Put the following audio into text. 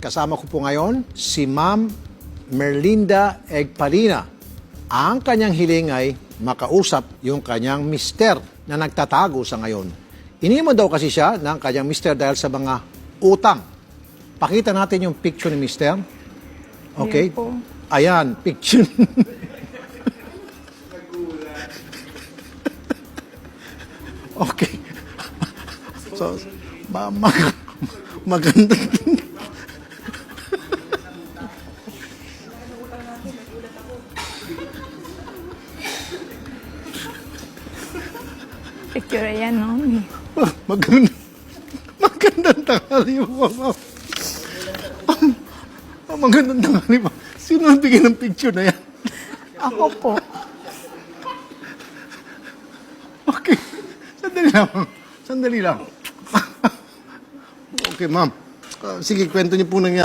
kasama ko po ngayon si Ma'am Merlinda Egparina. Ang kanyang hiling ay makausap yung kanyang mister na nagtatago sa ngayon. Iniwan daw kasi siya ng kanyang mister dahil sa mga utang. Pakita natin yung picture ni mister. Okay? Ayan po. Ayan, picture. Okay. So, maganda. Picture yan, no? Magandang tanghali mo, ma'am. Magandang tanghali mo. Sino nagbigay ng picture na yan? Ako po. Okay. Sandali lang, ma'am. Sandali lang. Okay, ma'am. Sige, kwento niyo po nangyari.